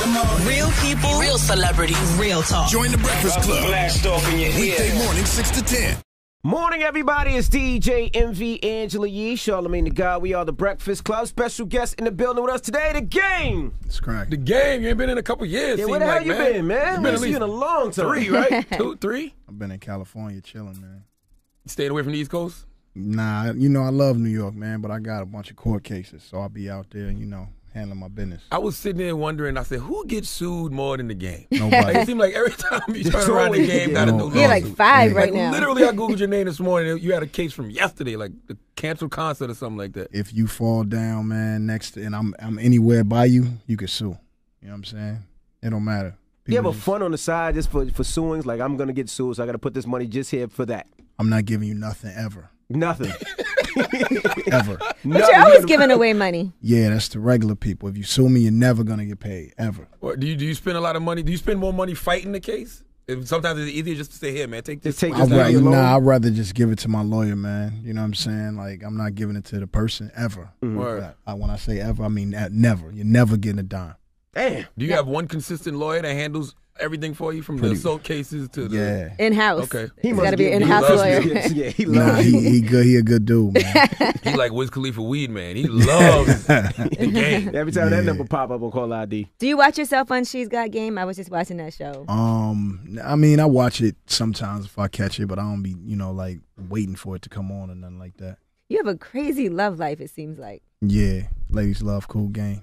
Real people, real celebrities, real talk. Join the Breakfast Club. Blast off in your ear. Weekday morning, 6 to 10. Morning, everybody. It's DJ MV Angela Yee, Charlamagne the God. We are the Breakfast Club. Special guest in the building with us today, The Game. It's crack. The Game, you ain't been in a couple years. Yeah, where the hell you been, man? Been at You least in a long time. 3, right? 2, 3? I've been in California chilling, man. You staying away from the East Coast? Nah, you know I love New York, man, but I got a bunch of court cases, so I'll be out there, handling my business. I was sitting there wondering, I said, who gets sued more than The Game? Nobody. Like, it seemed like every time you turn around, The Game got a new lawsuit. You're like 5 right now. Literally, I Googled your name this morning. You had a case from yesterday, like the canceled concert or something like that. If you fall down, man, and I'm anywhere by you, you can sue. You know what I'm saying? It don't matter. You have a fund on the side just for suings? Like, I'm going to get sued, so I got to put this money just here for that. I'm not giving you nothing ever. Nothing. Ever. But you're always giving away money. Yeah, that's the regular people. If you sue me, you're never going to get paid, ever. What, do you spend a lot of money? Do you spend more money fighting the case? Sometimes it's easier just to say, here, man, take this. I'd rather just give it to my lawyer, man. You know what I'm saying? Like, I'm not giving it to the person ever. Mm-hmm. When I say ever, I mean never. You're never getting a dime. Damn. Do you have one consistent lawyer that handles everything for you, from the assault cases to the in-house? Okay, He's got to be an in-house lawyer. Yeah, he loves he good. He a good dude, man. He like Wiz Khalifa weed, man. He loves The Game. Every time that number pop up on Call ID. Do you watch yourself on She's Got Game? I was just watching that show. I mean, I watch it sometimes if I catch it, but I don't be, like waiting for it to come on or nothing like that. You have a crazy love life, it seems like. Yeah, ladies love Cool Game.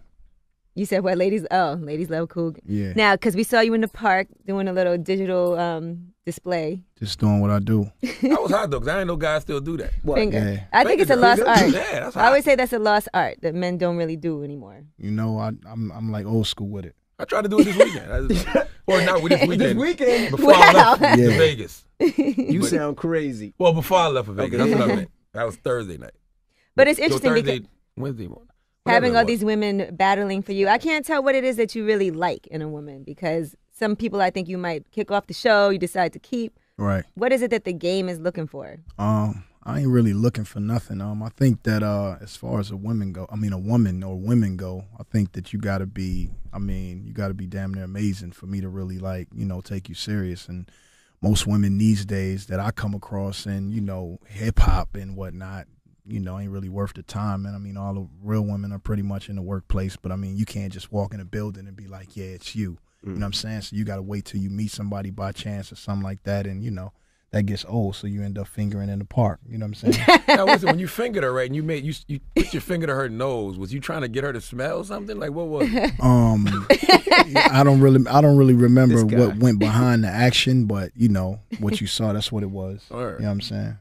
You said what, ladies? Oh, ladies love Cool. Yeah. Now, because we saw you in the park doing a little digital display. Just doing what I do. That was hot though, because I didn't know guys still do that. What? Finger. Yeah. I think it's a lost art. Yeah, that's hot. I always say that's a lost art that men don't really do anymore. I'm like old school with it. I tried to do it this weekend. Or not with this weekend. This weekend? Before I left to Vegas. You sound crazy. Well, before I left for Vegas. That's what I meant. That was Thursday night. But it's interesting because Wednesday morning. Having all these women battling for you, I can't tell what it is that you really like in a woman, because some people I think you might kick off the show, you decide to keep. Right. What is it that The Game is looking for? I ain't really looking for nothing. I think that as far as a woman or women go, I think that you gotta be damn near amazing for me to really take you serious. And most women these days that I come across in, hip hop and whatnot, ain't really worth the time. And I mean, all the real women are pretty much in the workplace, but I mean, you can't just walk in a building and be like, yeah, it's you. You know what I'm saying? So you got to wait till you meet somebody by chance or something like that. And, that gets old. So you end up fingering in the park. You know what I'm saying? Now, listen, when you fingered her, right, and you put your finger to her nose, was you trying to get her to smell something? Like, what was it? I don't really remember what went behind the action, but, what you saw, that's what it was. All right. You know what I'm saying?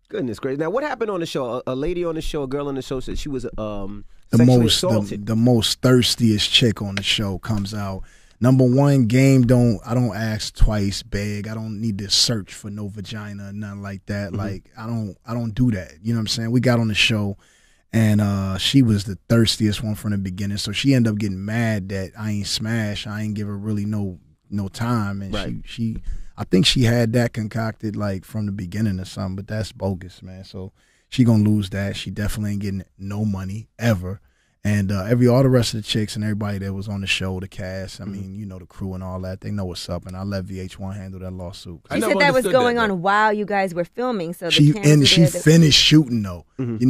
Goodness gracious. Now, what happened on the show? A lady on the show, a girl on the show said she was sexually assaulted. The most thirstiest chick on the show comes out. Number one, Game I don't ask twice, beg. I don't need to search for no vagina or nothing like that. Like, I don't do that. You know what I'm saying? We got on the show, and she was the thirstiest one from the beginning. So she ended up getting mad that I ain't smash. I ain't give her really no time. And right. I think she had that concocted like from the beginning or something, but that's bogus, man. So she gonna lose that. She definitely ain't getting no money ever. And all the rest of the chicks and everybody that was on the show, the cast, I mean, the crew and all that, they know what's up. And I let VH1 handle that lawsuit. She said that was going on while you guys were filming. So she finished shooting though.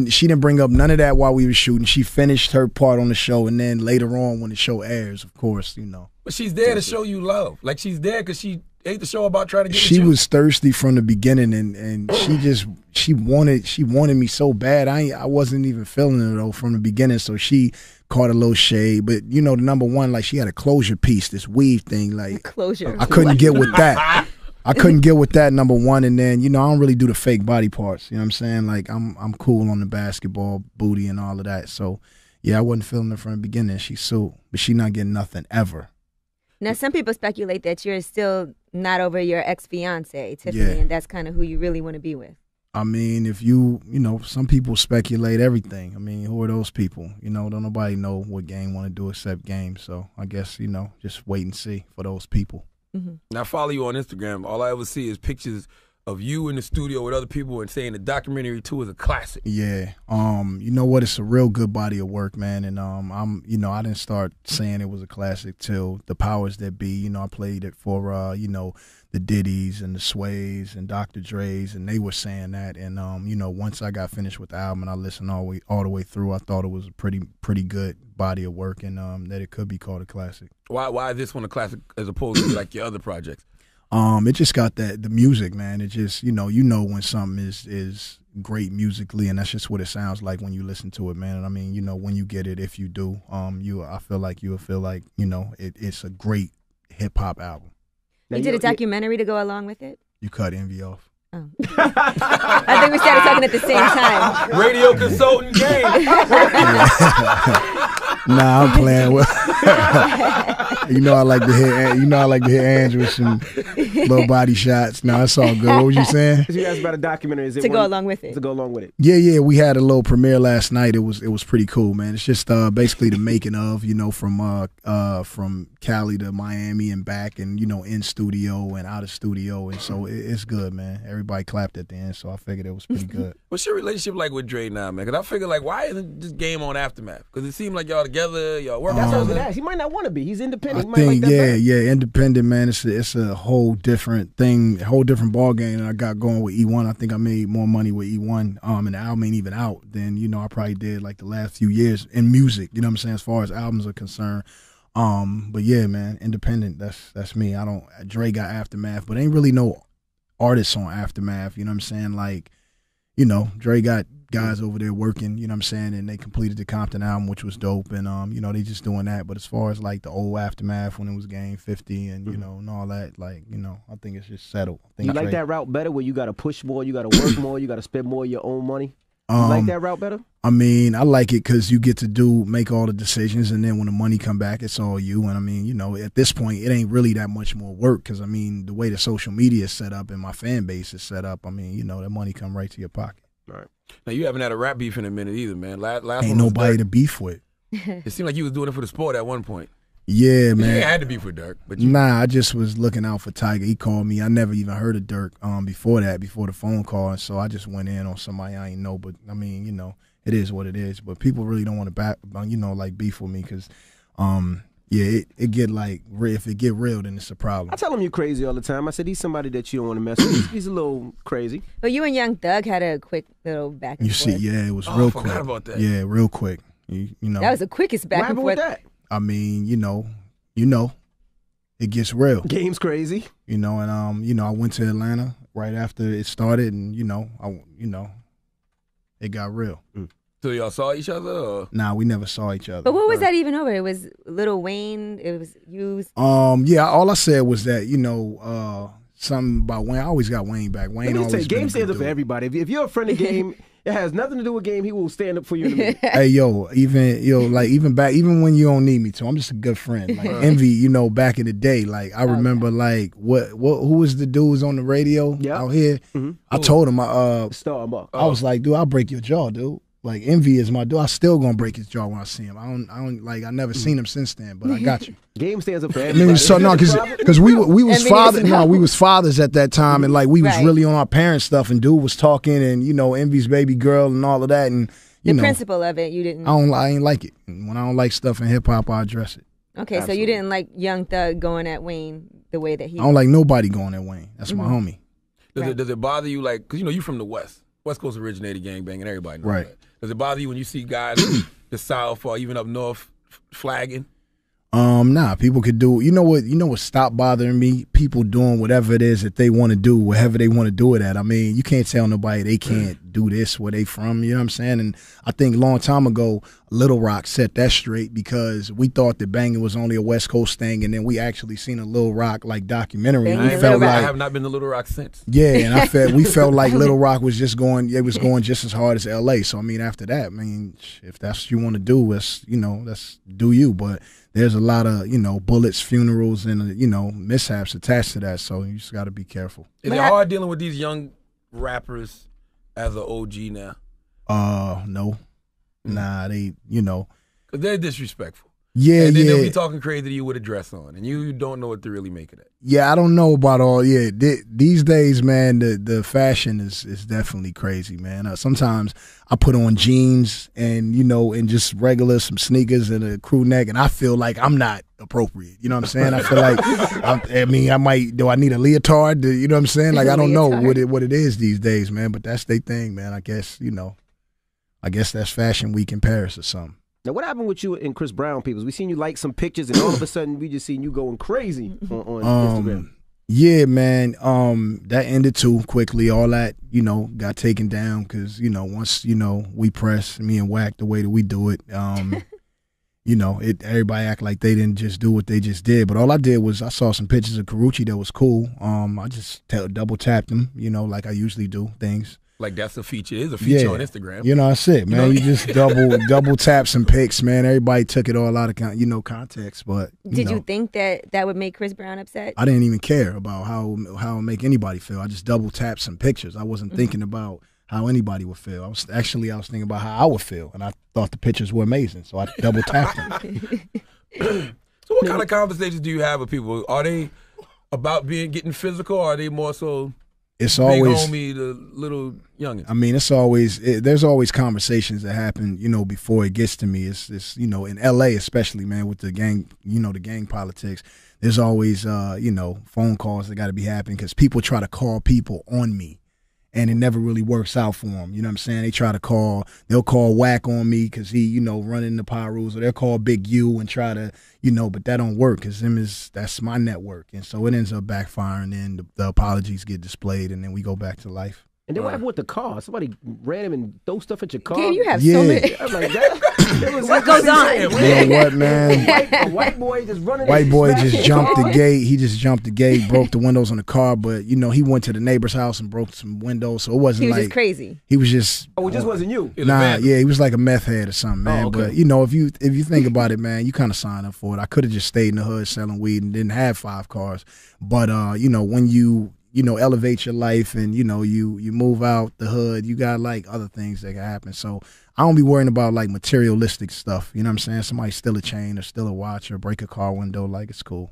She didn't bring up none of that while we were shooting. She finished her part on the show, and then later on when the show airs, of course, But she's there to show you love. Like, she's there because she ain't the show about trying to get She was thirsty from the beginning, and she wanted me so bad. I wasn't even feeling it though from the beginning. So she caught a little shade, but the number one, like, she had a closure piece, this weave thing, like closure. I couldn't get with that. I couldn't get with that, number one. And then, I don't really do the fake body parts. You know what I'm saying? Like, I'm cool on the basketball booty and all of that. So yeah, I wasn't feeling it from the beginning. She sued, but she not getting nothing ever. Now, some people speculate that you're still not over your ex-fiance, Tiffany, and that's kind of who you really want to be with. I mean, if some people speculate everything. I mean, who are those people? Don't nobody know what Game want to do except Game. So I guess, just wait and see for those people. Now, I follow you on Instagram. All I ever see is pictures of you in the studio with other people and saying the documentary too is a classic. Yeah. You know what? It's a real good body of work, man. And I didn't start saying it was a classic till the powers that be. You know, I played it for the Diddy's and the Sways and Dr. Dre's, and they were saying that. And once I got finished with the album and I listened all the way through, I thought it was a pretty good body of work, and that it could be called a classic. Why is this one a classic as opposed to like your other projects? It just got the music, man. It just you know when something is great musically, and that's just what it sounds like when you listen to it, man. And I mean, when you get it, if you do, I feel like you'll feel like it's a great hip hop album. You did a documentary to go along with it? You cut Envy off. Oh. I think we started talking at the same time. Radio consultant game. Nah, I'm playing with. I like to hit Andrew with some little body shots. No, it's all good. What was you saying? You asked about a documentary. Is it to go along with it? To go along with it. Yeah. We had a little premiere last night. It was pretty cool, man. It's just basically the making of, from Cali to Miami and back, and in studio and out of studio, and so it's good, man. Everybody clapped at the end, so I figured it was pretty good. What's your relationship like with Dre now, man? Because I figure why isn't this game on Aftermath? Because it seemed like y'all together, y'all work. That's what I was gonna ask. He might not want to be. He's independent. I think, independent, man. It's a whole different thing, a whole different ball game than I got going with E1. I think I made more money with E1, and the album ain't even out than I probably did like the last few years in music. You know what I'm saying? As far as albums are concerned. But yeah, man, independent. That's me. Dre got Aftermath, but ain't really no artists on Aftermath. You know what I'm saying? Like, Dre got guys over there working, you know what I'm saying, and they completed the Compton album, which was dope, and they just doing that. But as far as like the old Aftermath when it was Game 50 and and all that, like, I think it's just settled. I think you like that route better, where you got to push more, you got to work more, you got to spend more of your own money? You like that route better? I mean, I like it because you get to make all the decisions, and then when the money come back, it's all you. And I mean, at this point, it ain't really that much more work because, I mean, the way the social media is set up and my fan base is set up, I mean, that money come right to your pocket. All right. Now, you haven't had a rap beef in a minute either, man. Last ain't nobody to beef with. It seemed like you was doing it for the sport at one point. Yeah, man. You had to beef with Dirk. Nah, I just was looking out for Tiger. He called me. I never even heard of Dirk before the phone call, and so I just went in on somebody I ain't know. But I mean, it is what it is. But people really don't want to beef with me because, it get like if it get real, then it's a problem. I tell him you're crazy all the time. I said he's somebody that you don't want to mess with. He's a little crazy. But you and Young Thug had a quick little back and forth. You see, yeah, it was real quick. I forgot about that. Yeah, real quick. You know. That was the quickest back and forth. That? I mean, it gets real. Game's crazy. And I went to Atlanta right after it started, and it got real. So y'all saw each other? Or? Nah, we never saw each other. But what was that even over? It was Lil Wayne. It was you. Yeah. All I said was that something about Wayne. I always got Wayne back. Wayne always. Game stands up for everybody. If you're a friend of Game, it has nothing to do with Game. He will stand up for you in a minute. Hey, even when you don't need me to, I'm just a good friend. Like Envy, back in the day, like I remember, like who was the dudes on the radio out here? Mm-hmm. I told him, Star Mark. I was like, dude, I'll break your jaw, dude. Like Envy is my dude. I still gonna break his jaw when I see him. I never seen him since then, but I got you. Game stands up for everybody. I mean, so no, because we was fathers. No, we was fathers at that time, and like we was really on our parents' stuff. And dude was talking, and Envy's baby girl and all of that, and the principle of it, you didn't. I ain't like it. And when I don't like stuff in hip hop, I address it. Okay, Absolutely. So you didn't like Young Thug going at Wayne the way that he. I don't like nobody going at Wayne. That's my homie. Does it bother you, like, because you from the West Coast originated gangbanging, everybody knows that. Does it bother you when you see guys the South or even up north flagging? Nah, people could do. You know what stopped bothering me? People doing whatever it is that they want to do, wherever they want to do it at. I mean, you can't tell nobody they can't do this where they from. You know what I'm saying? And I think a long time ago, Little Rock set that straight because we thought that banging was only a West Coast thing, and then we actually seen a Little Rock like documentary. And we felt like I have not been to Little Rock since. Yeah, and we felt like Little Rock was just going. It was going just as hard as L.A. So I mean, after that, I mean, if that's what you want to do, let's do you. But there's a lot of bullets, funerals, and mishaps attached to that. So you just got to be careful. Is it hard dealing with these young rappers as an OG now? No. Nah, they, Cause they're disrespectful. Yeah, and then yeah. they'll be talking crazy to you with a dress on, and you don't know what to really make of that. Yeah, I don't know about all. Yeah, these days, man, the fashion is definitely crazy, man. Sometimes I put on jeans and and just regular some sneakers and a crew neck, and I feel like I'm not appropriate. You know what I'm saying? I feel like I might. Do I need a leotard? You know what I'm saying? Like I don't know what it is these days, man. But that's their thing, man. I guess I guess that's Fashion Week in Paris or something. Now, what happened with you and Chris Brown, people? We seen you like some pictures, and all of a sudden, we just seen you going crazy on Instagram. Yeah, man. That ended too quickly. All that, got taken down because, once, we press, me and Wack, the way that we do it, everybody act like they didn't just do what they just did. But all I did was I saw some pictures of Karrueche that was cool. I just double tapped them, like I usually do things. Like that's a feature. It is a feature on Instagram. That's it, man. You just double tap some pics, man. Everybody took it all out of context. But did you think that would make Chris Brown upset? I didn't even care about how it make anybody feel. I just double tapped some pictures. I wasn't thinking about how anybody would feel. I was thinking about how I would feel, and I thought the pictures were amazing, so I double tapped them. So what kind of conversations do you have with people? Are they about getting physical, or are they more so? It's always big homie, the little youngin. I mean, there's always conversations that happen, before it gets to me. It's in L.A. especially, man, with the gang, the gang politics. There's always, phone calls that got to be happening because people try to call people on me, and it never really works out for them. You know what I'm saying? They'll call Wack on me because he, running the Power Rules, or they'll call Big U and try to, but that don't work because that's my network. And so it ends up backfiring, and the apologies get displayed, and then we go back to life. And then what happened with the car? Somebody ran him and threw stuff at your car. Yeah, you have so many. I'm like, what goes on? You know what, man? A white boy just running. White boy just jumped the gate. He just jumped the gate, broke the windows on the car. But he went to the neighbor's house and broke some windows. So it wasn't like he was just crazy. He was just. Oh, it just wasn't you. Nah, yeah, he was like a meth head or something, man. Oh, okay. But if you think about it, man, you kind of sign up for it. I could have just stayed in the hood selling weed and didn't have 5 cars. But when you elevate your life and, you move out the hood, you got like other things that can happen. So I don't be worrying about like materialistic stuff. You know what I'm saying? Somebody steal a chain or steal a watch or break a car window. Like, it's cool.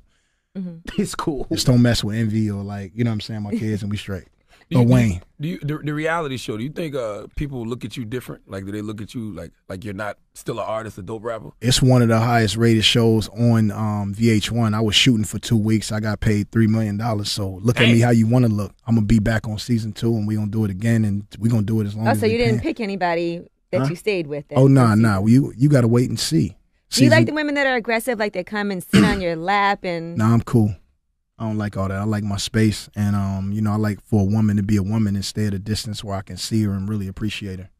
It's cool. Just don't mess with envy or like, you know what I'm saying? My kids and we straight. Or Wayne. The reality show, do you think people look at you different? Like, do they look at you like you're not still an artist, a dope rapper? It's one of the highest rated shows on VH1. I was shooting for 2 weeks. I got paid $3 million. So look at me how you want to look. I'm going to be back on season 2, and we're going to do it again, and we're going to do it as long as so we you didn't can. pick anybody that you stayed with? Oh, nah. You got to wait and see. Do you like the women that are aggressive, like they come and sit on your lap? And Nah, I'm cool. I don't like all that. I like my space, and I like for a woman to be a woman and stay at a distance where I can see her and really appreciate her,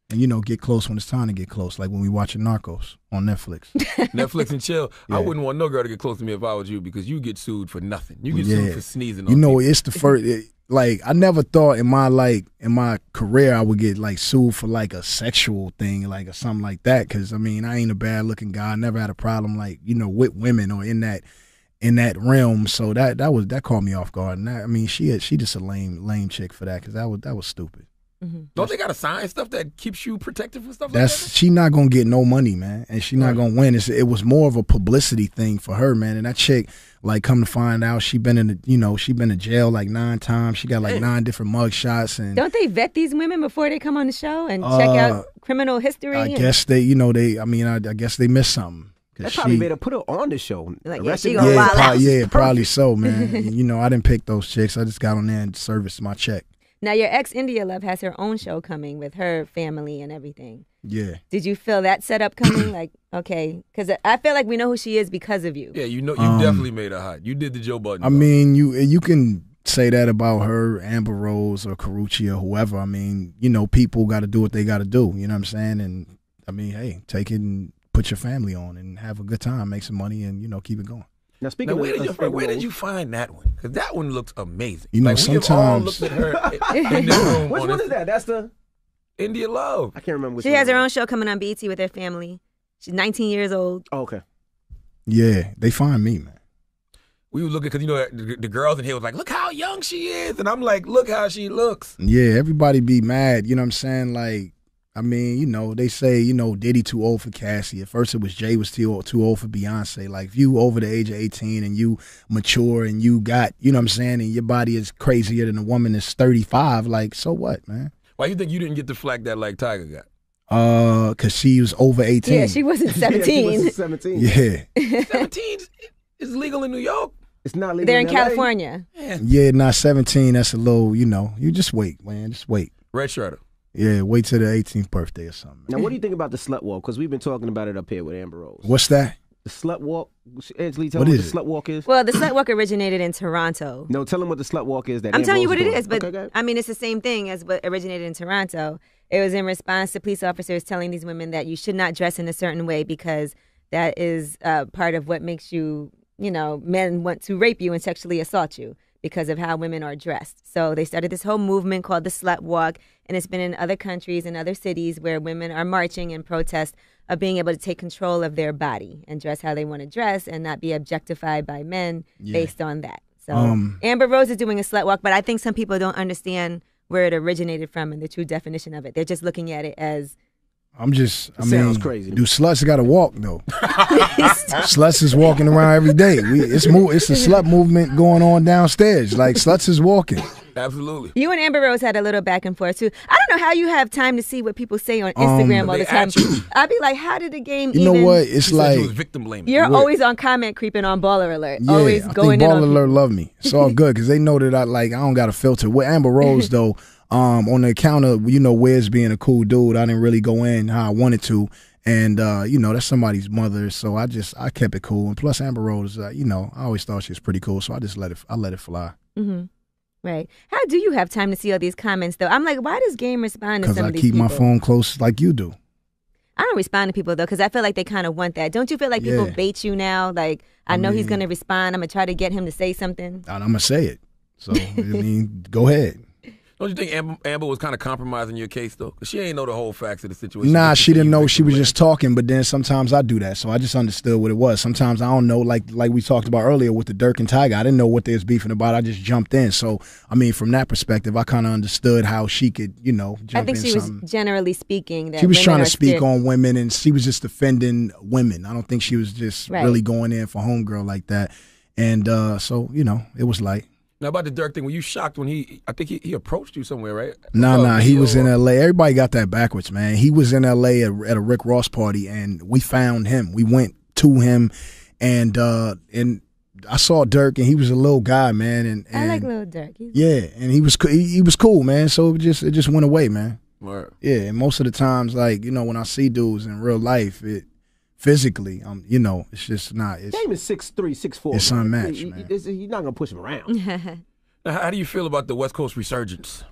and get close when it's time to get close, like when we watching Narcos on Netflix. Netflix and chill. Yeah. I wouldn't want no girl to get close to me if I was you, because you get sued for nothing. You get sued for sneezing on people. It's the first. I never thought in my career I would get like sued for like a sexual thing, like or something like that. Because I ain't a bad looking guy. I never had a problem with women or in that realm, so that caught me off guard. And she just a lame chick for that, because that was stupid. Mm-hmm. Don't they gotta sign stuff that keeps you protected from stuff like that? She not gonna get no money, man, and she not gonna win. It was more of a publicity thing for her, man. And that chick, like, come to find out, she been in jail like 9 times. She got like 9 different mug shots. And don't they vet these women before they come on the show and check out criminal history? I guess I guess they missed something. That probably made her put her on the show. Like, probably so, man. I didn't pick those chicks. I just got on there and serviced my check. Now, your ex, India Love, has her own show coming with her family and everything. Yeah. Did you feel that setup coming? Like, okay, because I feel like we know who she is because of you. Yeah, you definitely made her hot. You did the Joe Budden. You can say that about her, Amber Rose, or Karrueche, or whoever. People got to do what they got to do. You know what I'm saying? And hey, take it and put your family on and have a good time, make some money, and keep it going. Now, speaking of where did you find that one? Because that one looks amazing. Sometimes we all looked at her in this room. Which one is that? That's the India Love. I can't remember. Which she has her own show coming on BET with her family. She's 19 years old. Oh, okay. Yeah, they find me, man. We were looking because the girls in here was like, look how young she is, and I'm like, look how she looks. Yeah, everybody be mad. You know what I'm saying? Like, I mean, you know, they say, you know, Diddy too old for Cassie. At first it was Jay was too old for Beyonce. Like, if you over the age of 18 and you mature and you got, you know what I'm saying, and your body is crazier than a woman that's 35, like, so what, man? Why you think you didn't get the flack that like Tiger got? Because she was over 18. Yeah, she wasn't 17. She wasn't 17. Yeah. 17 is legal in New York. It's not legal. They're in LA. California. Yeah, not 17. That's a little, you know, you just wait, man. Just wait. Red shirter. Yeah, wait till the 18th birthday or something. Now, what do you think about the slut walk? Because we've been talking about it up here with Amber Rose. What's that? The slut walk? Angela, tell What them what is the it? slut walk is. Well, the slut walk originated in Toronto. No, tell them what the slut walk is. That I'm Amber telling you Rose what it doing. is, but Okay, go ahead. I mean, it's the same thing as what originated in Toronto. It was in response to police officers telling these women that you should not dress in a certain way because that is part of what makes you, you know, men want to rape you and sexually assault you because of how women are dressed. So they started this whole movement called the slut walk, and it's been in other countries and other cities where women are marching in protest of being able to take control of their body and dress how they want to dress and not be objectified by men based on that. So Amber Rose is doing a slut walk, but I think some people don't understand where it originated from and the true definition of it. They're just looking at it as I mean, sounds crazy. Do sluts got to walk though? Sluts is walking around every day. It's a slut movement going on downstairs. Like, sluts is walking. Absolutely. you and Amber Rose had a little back and forth too. I don't know how you have time to see what people say on Instagram all the They time. at you. I'd be like, how did the game You even? know what? It's She said like, you was victim blaming. You're always on comment creeping on Baller Alert. yeah, Always I going think in Ball on Alert people. love me. It's all good because they know that I don't got a filter. With Amber Rose though, on the account of, you know, Wiz being a cool dude, I didn't really go in how I wanted to. And, you know, that's somebody's mother. So I kept it cool. And plus Amber Rose, you know, I always thought she was pretty cool. So I just let it fly. Mm-hmm. Right. How do you have time to see all these comments though? I'm like, why does Game respond to Because some I of these keep people? my phone close like you do. I don't respond to people though, because I feel like they kind of want that. Don't you feel like people Yeah. bait you now? Like, I know he's mean- going to respond. I'm going to try to get him to say something. And I'm going to say it. So, I mean, go ahead. Don't you think Amber was kind of compromising your case, though? 'Cause she ain't know the whole facts of the situation. Nah, Just she didn't you know. victim She was blaming. just talking, but then sometimes I do that. So I just understood what it was. Sometimes I don't know, like we talked about earlier with the Dirk and Tiger. I didn't know what they was beefing about. I just jumped in. So, I mean, from that perspective, I kind of understood how she could, you know, jump I think in she was something. generally speaking that She was women trying are to speak scared. on women, and she was just defending women. I don't think she was just Right. really going in for homegirl like that. And so, you know, it was light. Now, about the Dirk thing, were you shocked when I think he approached you somewhere, right? Nah, he was in a. L.A. Everybody got that backwards, man. He was in L.A. at a Rick Ross party, and we found him. We went to him, and I saw Dirk, and he was a little guy, man. And I like Lil Durk. yeah, and he was cool, man. So it just went away, man. Word. Yeah, and most of the times, like, you know, when I see dudes in real life, physically, you know, it's just not. It's, Game is 6'3", 6'4". It's man. unmatched, man. You're not gonna push him around. Now, how do you feel about the West Coast resurgence?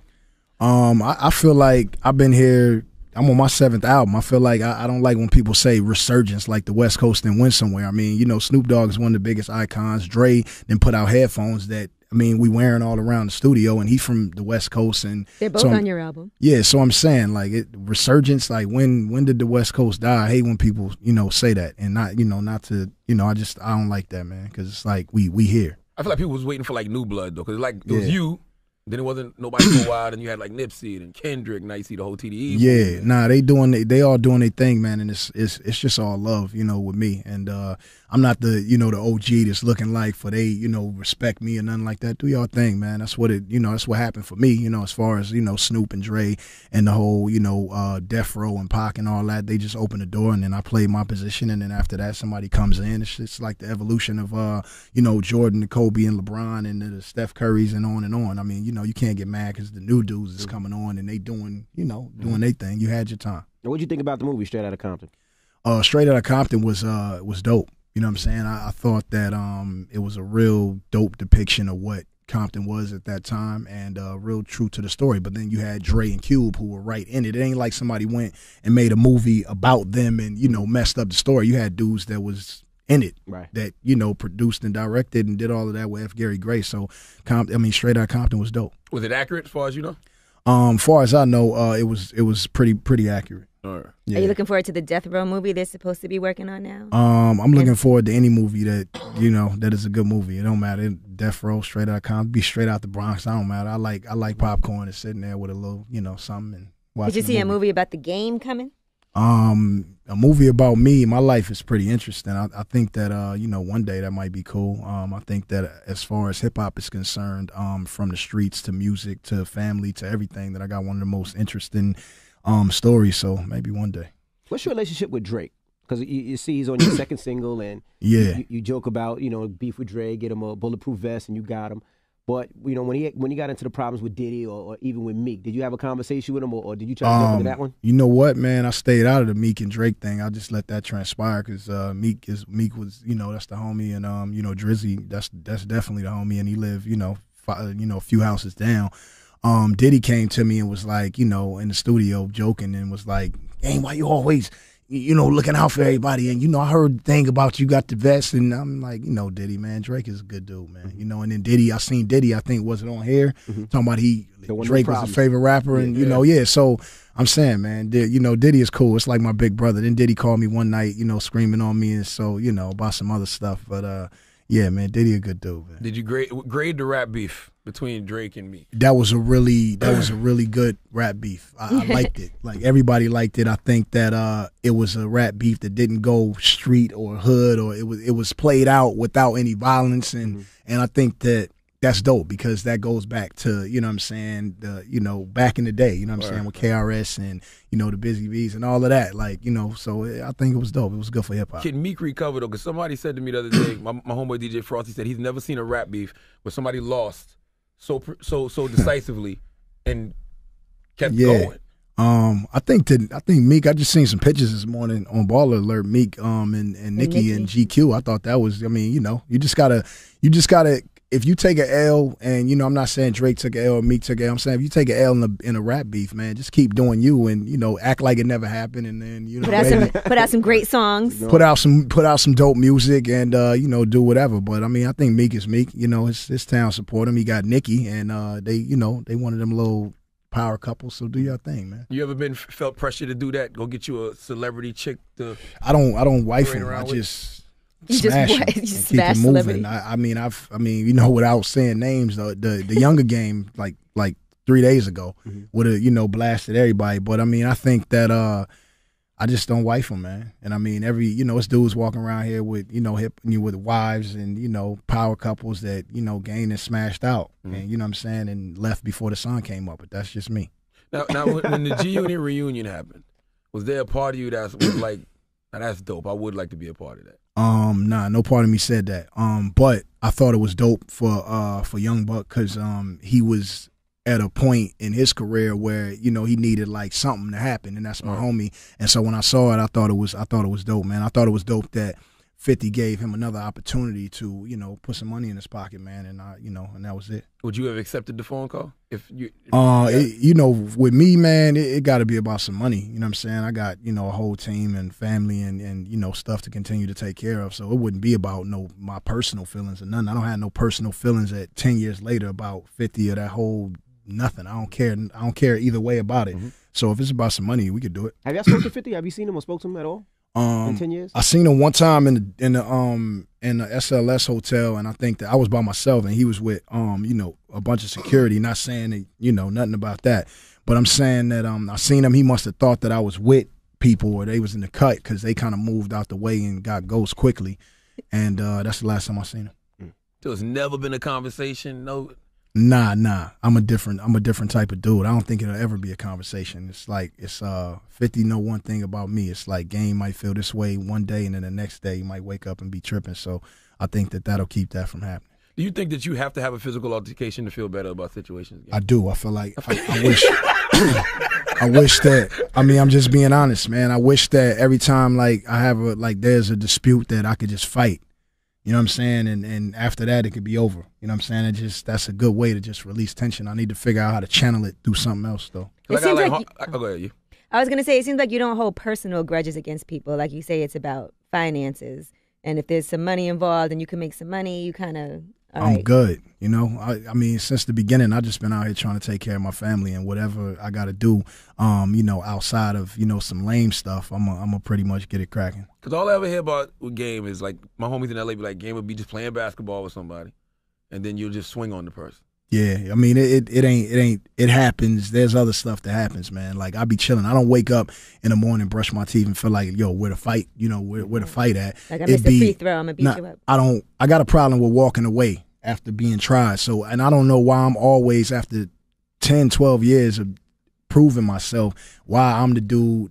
I feel like I've been here. I'm on my 7th album. I feel like I don't like when people say resurgence, like the West Coast and went somewhere. I mean, you know, Snoop Dogg is one of the biggest icons. Dre then put out headphones that, I mean, we wearing all around the studio, and he from the West Coast, and They're both so on your album. yeah. So I'm saying, like, resurgence. Like, when did the West Coast die? I hate when people, you know, say that, and not to, you know, I don't like that, man, because it's like we here. I feel like people was waiting for like new blood though, because like it was Yeah. you, then it wasn't nobody for a while, and you had like Nipsey and Kendrick. Now you see the whole TDE. Yeah, movement. nah, they all doing their thing, man, and it's just all love, you know, with me. And I'm not the, you know, the OG that's looking like for they, you know, respect me or nothing like that. Do y'all thing, man. That's what that's what happened for me, you know, as far as, you know, Snoop and Dre and the whole, you know, Death Row and Pac and all that. They just opened the door, and then I played my position, and then after that somebody comes in. It's just like the evolution of you know, Jordan, and Kobe, and LeBron, and the Steph Currys, and on and on. I mean, you know, you can't get mad because the new dudes is coming on and they doing their thing. You had your time. What'd you think about the movie Straight Outta Compton? Straight Outta Compton was dope. You know what I'm saying? I thought that it was a real dope depiction of what Compton was at that time, and real true to the story. But then you had Dre and Cube who were right in it. It ain't like somebody went and made a movie about them and, you know, messed up the story. You had dudes that was in it, Right. that, you know, produced and directed and did all of that with F. Gary Gray. So Straight Outta Compton was dope. Was it accurate as far as you know? Far as I know, it was pretty accurate. All right. Yeah. Are you looking forward to the Death Row movie they're supposed to be working on now? I'm looking forward to any movie that, you know, that is a good movie. It don't matter. Death Row, Straight Outta Compton, be straight out the Bronx. I don't matter. I like popcorn and sitting there with a little, you know, something and Did you see a movie about the game coming? A movie about me, my life is pretty interesting. I think that, you know, one day that might be cool. I think that as far as hip hop is concerned, from the streets to music to family to everything, that I got one of the most interesting stories. So maybe one day. What's your relationship with Drake? Because you see he's on your second single, and you joke about, you know, beef with Drake, get him a bulletproof vest, and you got him. But, you know, when he got into the problems with Diddy or even with Meek, did you have a conversation with him, or did you try to jump into that one? You know what, man? I stayed out of the Meek and Drake thing. I just let that transpire because Meek was, you know, that's the homie, and you know, Drizzy, that's definitely the homie, and he lived, you know, a few houses down. Diddy came to me and was like, you know, in the studio joking and was like, "Hey, why you always, you know, looking out for everybody? And, you know, I heard the thing about you got the vest." And I'm like, you know, Diddy, man, Drake is a good dude, man. You know, and then Diddy, I seen Diddy, I think, was it on here? Talking about Drake was a favorite rapper. And, you know, so I'm saying, man, you know, Diddy is cool. It's like my big brother. Then Diddy called me one night, you know, screaming on me. And so, you know, about some other stuff. But, yeah, man, Diddy a good dude, man. Did you grade the rap beef between Drake and Meek? That was a really good rap beef. I liked it. Like, everybody liked it. I think that it was a rap beef that didn't go street or hood, or it was played out without any violence, and I think that's dope because that goes back to, you know what I'm saying, you know, back in the day, you know what I'm saying, with KRS and, you know, the Busy Bees and all of that. Like, you know, so I think it was dope. It was good for hip hop. Can Meek recover though? Because somebody said to me the other day, my homeboy DJ Frosty said he's never seen a rap beef where somebody lost so decisively and kept going. I think Meek, I just seen some pictures this morning on Baller Alert, Meek and Nicki and GQ. I thought that was, I mean, you know, you just gotta if you take an L, and, you know, I'm not saying Drake took an L or Meek took an L, I'm saying if you take an L in a rap beef, man, just keep doing you, and, you know, act like it never happened, and then, you know, put out some great songs, put out some dope music, and you know, do whatever. But I mean, I think Meek is Meek. You know, his town support him. He got Nicki, and they, you know, they one of them little power couples. So do your thing, man. You ever felt pressure to do that? Go get you a celebrity chick to? I don't wife him. I just. Smash him and keep it moving. I mean, you know, without saying names, the Younger Game, like 3 days ago, would have, you know, blasted everybody. But I mean, I think that I just don't wife him, man. And I mean, you know, it's dudes walking around here with, you know, with wives and, you know, power couples that, you know, gained and smashed out, and, you know what I'm saying, and left before the sun came up. But that's just me. Now when the G-Unit reunion happened, was there a part of you that was like, now that's dope, I would like to be a part of that? Nah, no part of me said that. But I thought it was dope for Young Buck because he was at a point in his career where, you know, he needed like something to happen, and that's my homie. And so when I saw it, I thought it was dope, man. I thought it was dope that 50 gave him another opportunity to, you know, put some money in his pocket, man, and you know, and that was it. Would you have accepted the phone call if you? You know, with me, man, it got to be about some money. You know what I'm saying? I got, you know, a whole team and family and you know, stuff to continue to take care of. So it wouldn't be about my personal feelings or nothing. I don't have no personal feelings at 10 years later about 50 or that whole nothing. I don't care. I don't care either way about it. So if it's about some money, we could do it. Have y'all spoken to 50? Have you seen him or spoke to him at all? In 10 years? I seen him one time in the SLS hotel, and I think that I was by myself, and he was with you know, a bunch of security. Not saying that, you know, nothing about that, but I'm saying that I seen him. He must have thought that I was with people or they was in the cut because they kind of moved out the way and got ghost quickly, and that's the last time I seen him. So it's never been a conversation. No. Nah. I'm a different type of dude. I don't think it'll ever be a conversation. It's like 50 know one thing about me. It's like Game might feel this way one day, and then the next day you might wake up and be tripping. So I think that'll keep that from happening. Do you think that you have to have a physical altercation to feel better about situations again? I do. I feel like I wish. I wish that. I mean, I'm just being honest, man. I wish that every time like I have there's a dispute that I could just fight. You know what I'm saying? And after that, it could be over. You know what I'm saying? That's a good way to just release tension. I need to figure out how to channel it through something else, though. Go ahead, you. I was going to say, it seems like you don't hold personal grudges against people. Like you say, it's about finances. And if there's some money involved and you can make some money, you kind of, I'm good. You know, I mean, since the beginning, I just been out here trying to take care of my family, and whatever I got to do, you know, outside of, you know, some lame stuff, I'm gonna pretty much get it cracking. Because all I ever hear about with Game is like my homies in LA be like, Game would be just playing basketball with somebody, and then you'll just swing on the person. Yeah, I mean it happens. There's other stuff that happens, man. Like I be chilling. I don't wake up in the morning, brush my teeth, and feel like, yo, where the fight? You know, where the fight at? Like I missed a free throw, I'm gonna beat you up. I got a problem with walking away after being tried. So, and I don't know why I'm always, after 10, 12 years of proving myself, why I'm the dude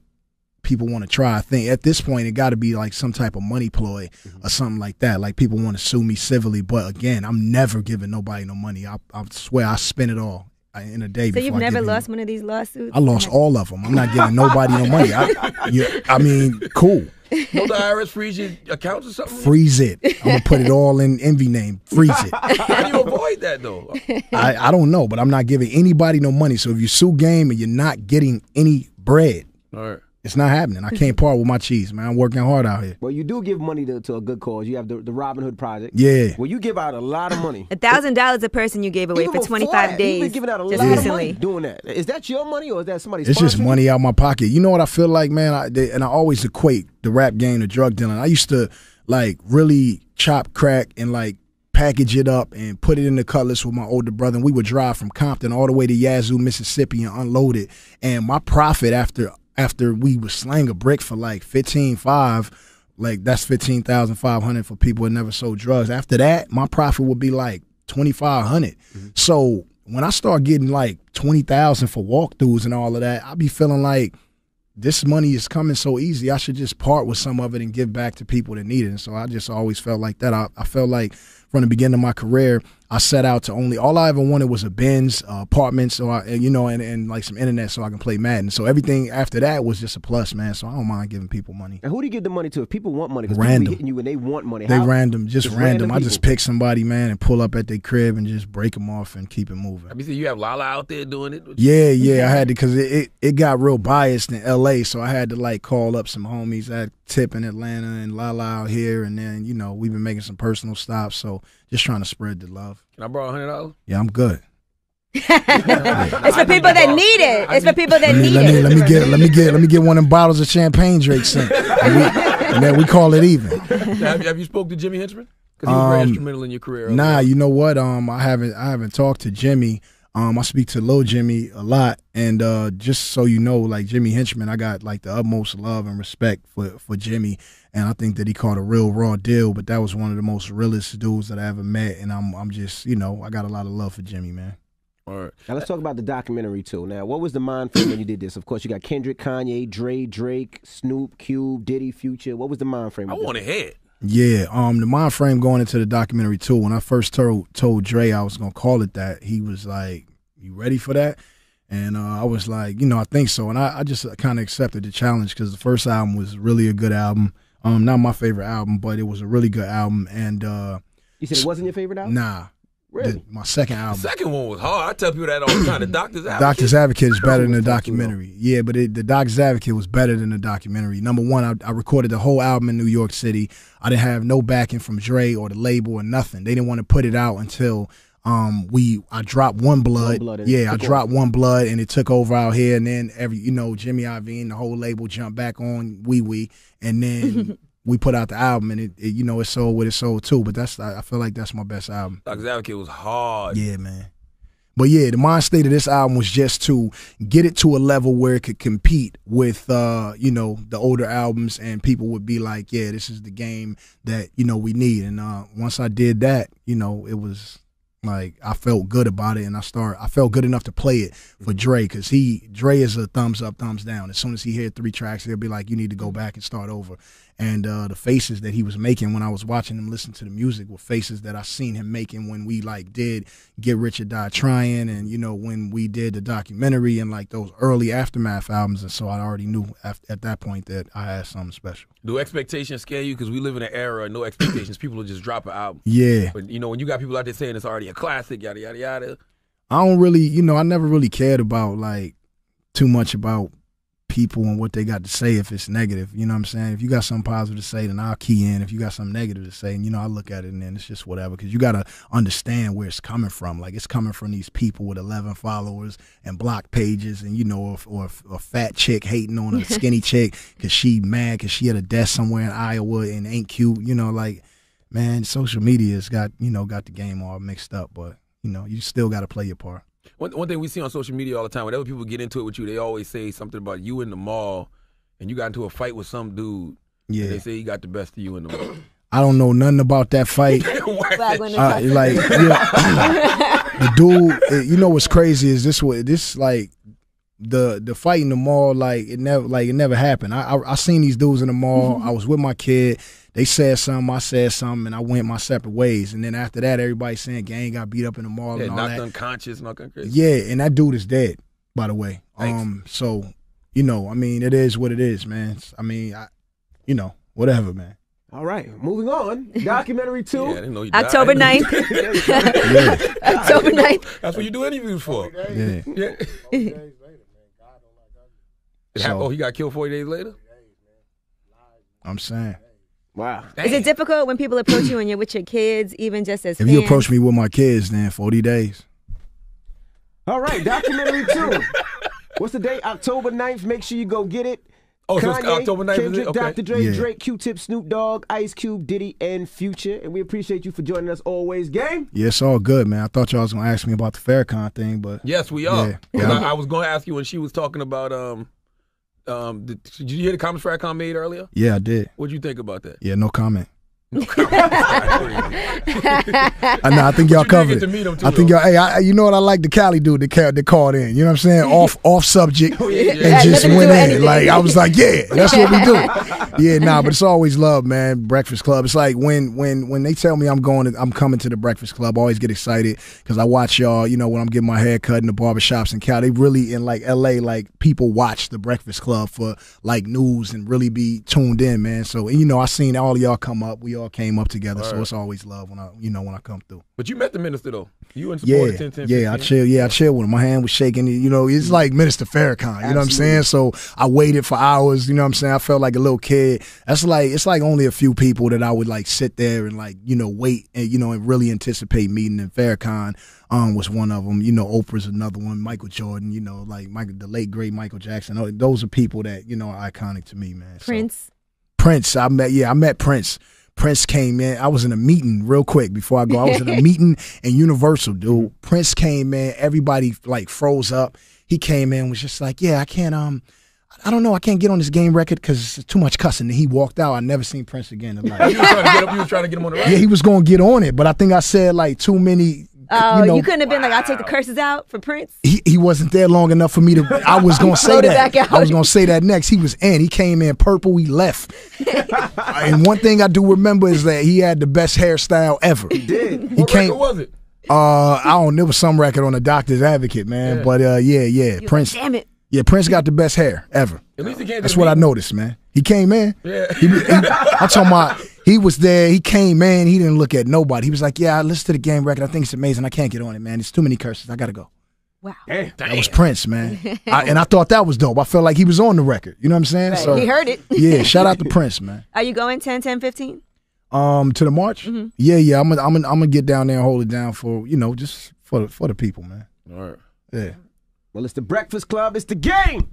people want to try. I think at this point it got to be like some type of money ploy or something like that. Like people want to sue me civilly, but again, I'm never giving nobody no money. I swear I spend it all in a day. So you've never lost one of these lawsuits? I lost all of them. I'm not giving nobody no money. I mean, cool. Don't the IRS freeze your accounts or something? Freeze it. I'm gonna put it all in envy name. Freeze it. How do you avoid that though? I don't know, but I'm not giving anybody no money. So if you sue Game and you're not getting any bread, all right, it's not happening. I can't part with my cheese, man. I'm working hard out here. Well, you do give money to a good cause. You have the Robin Hood Project. Yeah. Well, you give out a lot of money. $1,000 a person you gave away Even for 25 days. You've been giving out a lot recently. of money doing that. Is that your money or is that somebody's? It's just money out my pocket. You know what I feel like, man? I always equate the rap game to drug dealing. I used to like really chop crack and like package it up and put it in the Cutlass with my older brother, and we would drive from Compton all the way to Yazoo, Mississippi, and unload it. And my profit after we would slang a brick for like $15,500, like that's $15,500 for people who never sold drugs. After that, my profit would be like $2,500. So when I start getting like $20,000 for walkthroughs and all of that, I be feeling like this money is coming so easy. I should just part with some of it and give back to people that need it. And so I just always felt like that. I felt like from the beginning of my career, I set out to all I ever wanted was a Benz, apartment, so and like some internet so I can play Madden. So everything after that was just a plus, man. So I don't mind giving people money. And who do you give the money to? If people want money, because random. people be hitting you and they want money. They random, just random. I just people. pick somebody, man, and pull up at their crib and just break them off and keep it moving. I mean, you have Lala out there doing it? Yeah, I had to, because it got real biased in L.A., so I had to like call up some homies. I had Tip in Atlanta and Lala out here, and then, we've been making some personal stops, so just trying to spread the love. Can I borrow $100? Yeah, I'm good. It's for people that need it. It's for people that need it. Let me get one of them bottles of champagne Drake sent, and then we call it even. Have you spoke to Jimmy Henchman? Because he was very instrumental in your career. Nah, you know what? I haven't talked to Jimmy. I speak to Lil Jimmy a lot, and just so you know, like Jimmy Henchman, I got like the utmost love and respect for Jimmy, and I think that he caught a real raw deal. But that was one of the most realest dudes that I ever met, and I'm just, I got a lot of love for Jimmy, man. All right. Now let's talk about the documentary too. Now, what was the mind frame when you did this? Of course, you got Kendrick, Kanye, Dre, Drake, Snoop, Cube, Diddy, Future. What was the mind frame? I want to hear it. Yeah, the mind frame going into the documentary too. When I first told Dre I was gonna call it that, he was like, "You ready for that?" And I was like, I think so. And I just kind of accepted the challenge because the first album was really a good album. Not my favorite album, but it was a really good album. And you said it wasn't your favorite album? Nah. Really? My second album. The second one was hard. I tell people that all the time. The Doctor's Advocate. Doctor's Advocate is better than the documentary. Yeah, but the Doctor's Advocate was better than the documentary. Number one, I recorded the whole album in New York City. I didn't have no backing from Dre or the label or nothing. They didn't want to put it out until I dropped One Blood. I dropped One Blood, and it took over out here. And then Jimmy Iovine and the whole label jumped back on Wee Wee, and then we put out the album, and it sold what it sold too. But I feel like that's my best album. Doctor's Advocate was hard. Yeah, man. But yeah, the mind state of this album was just to get it to a level where it could compete with the older albums, and people would be like, yeah, this is the game that we need. And once I did that, it was like I felt good about it, and I felt good enough to play it for Dre, because Dre is a thumbs up, thumbs down. As soon as he heard 3 tracks, he'll be like, you need to go back and start over. And the faces that he was making when I was watching him listen to the music were faces that I seen him making when we did Get Rich or Die Trying, and when we did the documentary and like those early Aftermath albums. And so I already knew at that point that I had something special. Do expectations scare you? Because we live in an era of no expectations. People will just drop an album. Yeah. But when you got people out there saying it's already a classic, yada yada yada. I don't really, I never really cared about too much about people and what they got to say if it's negative. You know what I'm saying? If you got something positive to say, then I'll key in. If you got something negative to say, I look at it and then it's just whatever, because you got to understand where it's coming from. Like, it's coming from these people with 11 followers and block pages, and or a fat chick hating on a skinny chick because she mad because she at a desk somewhere in Iowa and ain't cute. Man, social media has got got the game all mixed up, but you know, you still got to play your part. One thing we see on social media all the time, whenever people get into it with you, they always say something about you in the mall, and you got into a fight with some dude. Yeah, and they say he got the best of you in the mall. I don't know nothing about that fight. The dude, you know what's crazy is this like the fight in the mall, like it never happened. I seen these dudes in the mall. I was with my kid. They said something, I said something, and I went my separate ways. And then after that, everybody saying Gang got beat up in the mall and all that. Knocked unconscious, knocked crazy. Yeah, and that dude is dead, by the way. Thanks. So, you know, I mean, it is what it is, man. I mean, you know, whatever, man. All right, moving on. Documentary 2. Yeah, I didn't know you October died. 9th. October 9th. That's what you do interviews for. Yeah. He got killed 40 days later? I'm saying. Wow. Is it difficult when people approach you and you're with your kids, even just as fans? If you approach me with my kids, then 40 days. All right, Documentary 2. What's the date? October 9th. Make sure you go get it. Oh, Kanye, so it's October 9th, Kendrick, okay. Dr. Dre, Drake, Q-Tip, Snoop Dogg, Ice Cube, Diddy, and Future. And we appreciate you for joining us always, Gang. Yeah, it's all good, man. I thought y'all was going to ask me about the Farrakhan thing, but... Yes, we are. Yeah. I was going to ask you when she was talking about... did you hear the comments Farrakhan made earlier? Yeah, I did. What'd you think about that? Yeah, no comment. I think y'all covered it. I think y'all. Hey, you know what I like the Cali dude that called in. You know what I'm saying? Off subject and just went in. Like I was like, yeah, that's what we do. Yeah, but it's always love, man. Breakfast Club. It's like when they tell me I'm coming to the Breakfast Club, I always get excited because I watch y'all. You know, when I'm getting my hair cut in the barbershops in Cali, they really in like LA, like people watch the Breakfast Club for like news and really be tuned in, man. So you know, I seen all of y'all come up. We all came up together, so it's always love when I come through. But you met the minister though. You in support of 10-10-15? Yeah, I chill with him. My hand was shaking. You know, it's like Minister Farrakhan. You know what I'm saying? So I waited for hours. You know what I'm saying? I felt like a little kid. It's like only a few people that I would like sit there and like wait and and really anticipate meeting. And Farrakhan was one of them. You know, Oprah's another one. Michael Jordan. You know, like the late great Michael Jackson. Those are people that are iconic to me, man. Prince. I met Prince. Prince came in. I was in a meeting real quick before I go. I was in a meeting in Universal, dude. Prince came in. Everybody like froze up. He came in, was just like, yeah, I can't, I don't know, I can't get on this game record because it's too much cussing. And he walked out. I never seen Prince again in life. You was trying to get him on the record? Yeah, he was going to get on it, but I think I said like too many. Oh, you couldn't have been like, I'll take the curses out for Prince? He wasn't there long enough for me to, I was going to say that. I was going to say that next. He was in. He came in purple. He left. And one thing I do remember is that he had the best hairstyle ever. He did. What record was it? There was some record on the Doctor's Advocate, man. Yeah. But Prince. Damn it. Yeah, Prince got the best hair ever. At least he came. That's what I noticed, man. He came in. Yeah. I'm talking about. He was there. He came in. He didn't look at nobody. He was like, "Yeah, I listened to the game record. I think it's amazing. I can't get on it, man. It's too many curses. I gotta go." Wow. That was Prince, man. And I thought that was dope. I felt like he was on the record. You know what I'm saying? Right. So he heard it. Yeah. Shout out to Prince, man. Are you going 10-10-15? To the march? Mm-hmm. Yeah. I'm gonna get down there and hold it down for just for the people, man. All right. Yeah. Well, it's the Breakfast Club. It's the game.